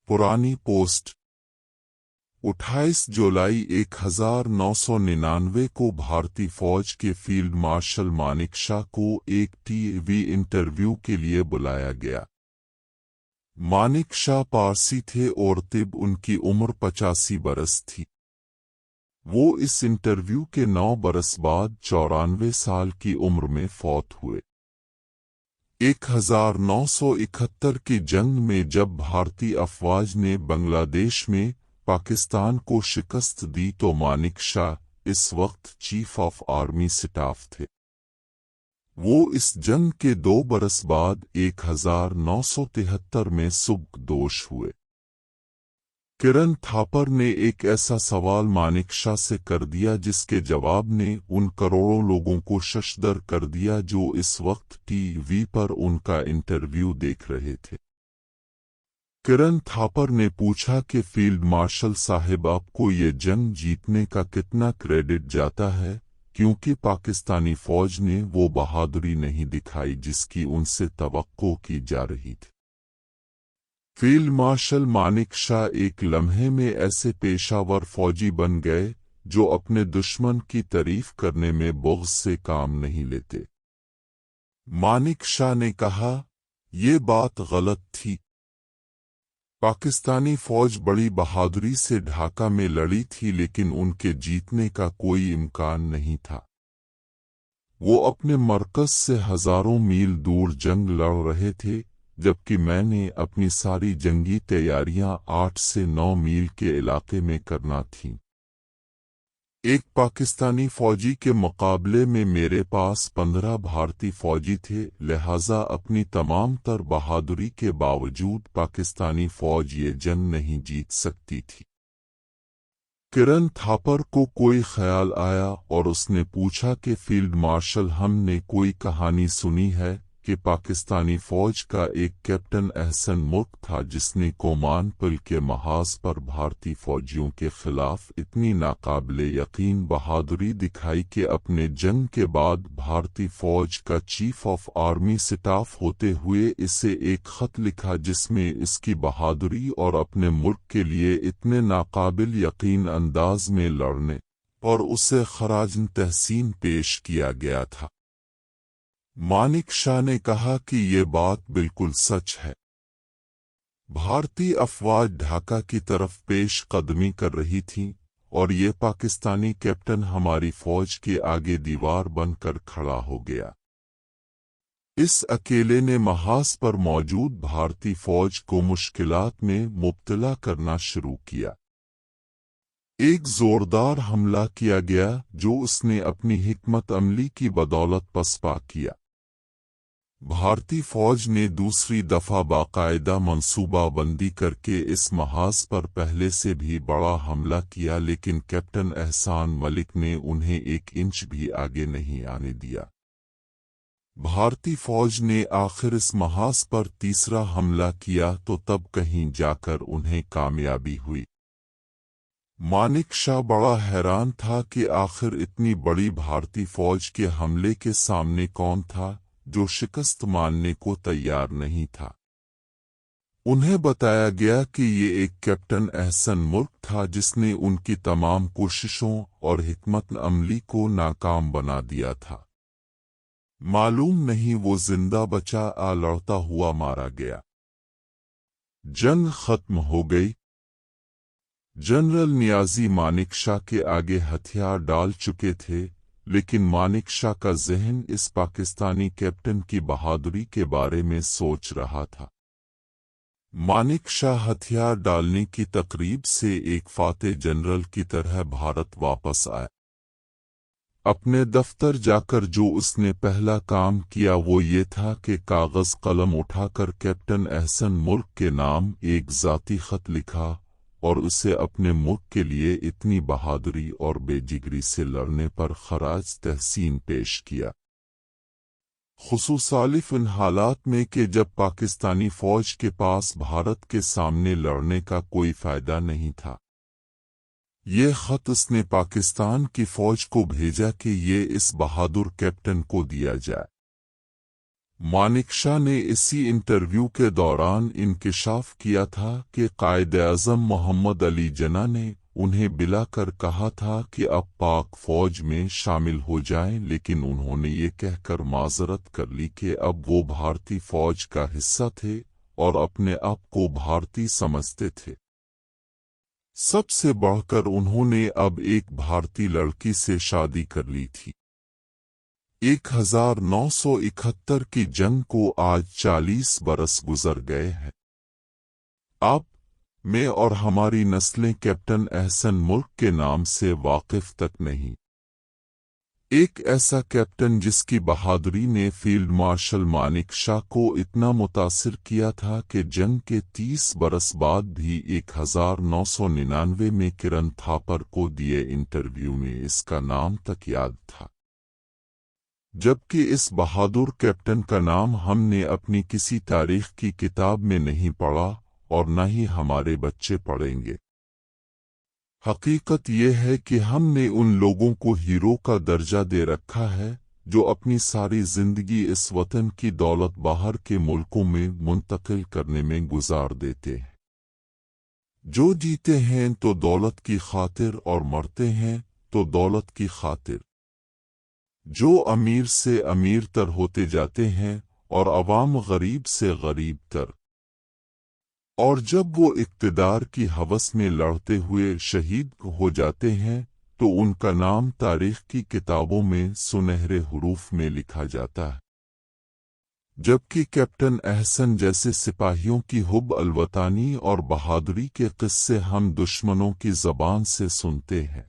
पुरानी पोस्ट 28 जुलाई 1999 को भारतीय फौज के फील्ड मार्शल मानेकशॉ को एक टीवी इंटरव्यू के लिए बुलाया गया। मानेकशॉ पारसी थे और तब उनकी उम्र 85 बरस थी। वो इस इंटरव्यू के 9 बरस बाद 94 साल की उम्र में फौत हुए। 1971 की जंग में जब भारतीय अफवाज ने बांग्लादेश में पाकिस्तान को शिकस्त दी तो मानेकशॉ इस वक्त चीफ ऑफ आर्मी स्टाफ थे। वो इस जंग के 2 बरस बाद 1973 में सुबकदोश हुए। किरण थापर ने एक ऐसा सवाल मानेकशॉ से कर दिया जिसके जवाब ने उन करोड़ों लोगों को शशदर कर दिया जो इस वक्त टीवी पर उनका इंटरव्यू देख रहे थे। किरण थापर ने पूछा कि फील्ड मार्शल साहब आपको ये जंग जीतने का कितना क्रेडिट जाता है, क्योंकि पाकिस्तानी फौज ने वो बहादुरी नहीं दिखाई जिसकी उनसे तवक्को की जा रही थी। फील्ड मार्शल मानेकशॉ एक लम्हे में ऐसे पेशावर फौजी बन गए जो अपने दुश्मन की तारीफ करने में बुग़्ज़ से काम नहीं लेते। मानेकशॉ ने कहा, ये बात गलत थी। पाकिस्तानी फौज बड़ी बहादुरी से ढाका में लड़ी थी लेकिन उनके जीतने का कोई इम्कान नहीं था। वो अपने मरकज से हजारों मील दूर जंग लड़ रहे थे, जबकि मैंने अपनी सारी जंगी तैयारियां 8 से 9 मील के इलाके में करना थीं। एक पाकिस्तानी फौजी के मुकाबले में मेरे पास 15 भारतीय फौजी थे, लिहाजा अपनी तमाम तर बहादुरी के बावजूद पाकिस्तानी फौज ये जंग नहीं जीत सकती थी। किरण थापर को कोई ख्याल आया और उसने पूछा कि फील्ड मार्शल, हमने कोई कहानी सुनी है कि पाकिस्तानी फौज का एक कैप्टन अहसन मुल्क था जिसने कोमान पुल के महाज पर भारतीय फौजियों के खिलाफ इतनी नाकाबिले यकीन बहादुरी दिखाई कि अपने जंग के बाद भारतीय फौज का चीफ ऑफ आर्मी स्टाफ होते हुए इसे एक खत लिखा जिसमें इसकी बहादुरी और अपने मुल्क के लिए इतने नाकाबिल यकीन अंदाज में लड़ने और उसे खराजन तहसीन पेश किया गया था। मानेकशॉ ने कहा कि ये बात बिल्कुल सच है। भारतीय अफवाज ढाका की तरफ पेश कदमी कर रही थी और ये पाकिस्तानी कैप्टन हमारी फौज के आगे दीवार बनकर खड़ा हो गया। इस अकेले ने महाज पर मौजूद भारतीय फौज को मुश्किलात में मुब्तला करना शुरू किया। एक जोरदार हमला किया गया जो उसने अपनी हिकमत अमली की बदौलत पसपा किया। भारतीय फौज ने दूसरी दफा बाकायदा मंसूबाबंदी करके इस महाज पर पहले से भी बड़ा हमला किया, लेकिन कैप्टन एहसान मलिक ने उन्हें 1 इंच भी आगे नहीं आने दिया। भारतीय फौज ने आखिर इस महाज पर तीसरा हमला किया तो तब कहीं जाकर उन्हें कामयाबी हुई। मानेकशॉ बड़ा हैरान था कि आखिर इतनी बड़ी भारतीय फौज के हमले के सामने कौन था जो शिकस्त मानने को तैयार नहीं था। उन्हें बताया गया कि ये एक कैप्टन अहसन मुल्क था जिसने उनकी तमाम कोशिशों और हिकमत अमली को नाकाम बना दिया था। मालूम नहीं वो जिंदा बचा या लड़ता हुआ मारा गया। जंग खत्म हो गई। जनरल नियाजी मानेकशॉ के आगे हथियार डाल चुके थे, लेकिन मानेकशॉ का ज़हन इस पाकिस्तानी कैप्टन की बहादुरी के बारे में सोच रहा था। मानेकशॉ हथियार डालने की तकरीब से एक फातेह जनरल की तरह भारत वापस आया। अपने दफ्तर जाकर जो उसने पहला काम किया वो ये था कि कागज़ कलम उठाकर कैप्टन अहसन मुल्क के नाम एक ज़ाती खत लिखा और उसे अपने मुल्क के लिए इतनी बहादुरी और बेजिगरी से लड़ने पर खराज तहसीन पेश किया। खुसूसालिफ इन हालात में कि जब पाकिस्तानी फौज के पास भारत के सामने लड़ने का कोई फायदा नहीं था। ये खत उसने पाकिस्तान की फौज को भेजा कि ये इस बहादुर कैप्टन को दिया जाए। مانک شاہ نے اسی انٹرویو کے دوران انکشاف کیا تھا کہ قائد اعظم محمد علی جناح نے انہیں بلا کر کہا تھا کہ اب پاک فوج میں شامل ہو جائیں، لیکن انہوں نے یہ کہہ کر معذرت کر لی کہ اب وہ بھارتی فوج کا حصہ تھے اور اپنے آپ کو بھارتی سمجھتے تھے۔ سب سے بڑھ کر انہوں نے اب ایک بھارتی لڑکی سے شادی کر لی تھی۔ 1971 کی جنگ کو آج 40 برس گزر گئے ہیں۔ آپ، میں اور ہماری نسلیں کیپٹن احسن ملک کے نام سے واقف تک نہیں۔ ایک ایسا کیپٹن جس کی بہادری نے فیلڈ مارشل مانک شاہ کو اتنا متاثر کیا تھا کہ جنگ کے 30 برس بعد بھی 1999 میں کرن تھاپر کو دیے انٹرویو میں اس کا نام تک یاد تھا، جبکہ اس بہادر کیپٹن کا نام ہم نے اپنی کسی تاریخ کی کتاب میں نہیں پڑھا اور نہ ہی ہمارے بچے پڑھیں گے۔ حقیقت یہ ہے کہ ہم نے ان لوگوں کو ہیرو کا درجہ دے رکھا ہے جو اپنی ساری زندگی اس وطن کی دولت باہر کے ملکوں میں منتقل کرنے میں گزار دیتے ہیں، جو جیتے ہیں تو دولت کی خاطر اور مرتے ہیں تو دولت کی خاطر، جو امیر سے امیر تر ہوتے جاتے ہیں اور عوام غریب سے غریب تر، اور جب وہ اقتدار کی ہوس میں لڑتے ہوئے شہید ہو جاتے ہیں تو ان کا نام تاریخ کی کتابوں میں سنہرے حروف میں لکھا جاتا ہے، جبکہ کیپٹن احسن جیسے سپاہیوں کی حب الوطنی اور بہادری کے قصے ہم دشمنوں کی زبان سے سنتے ہیں۔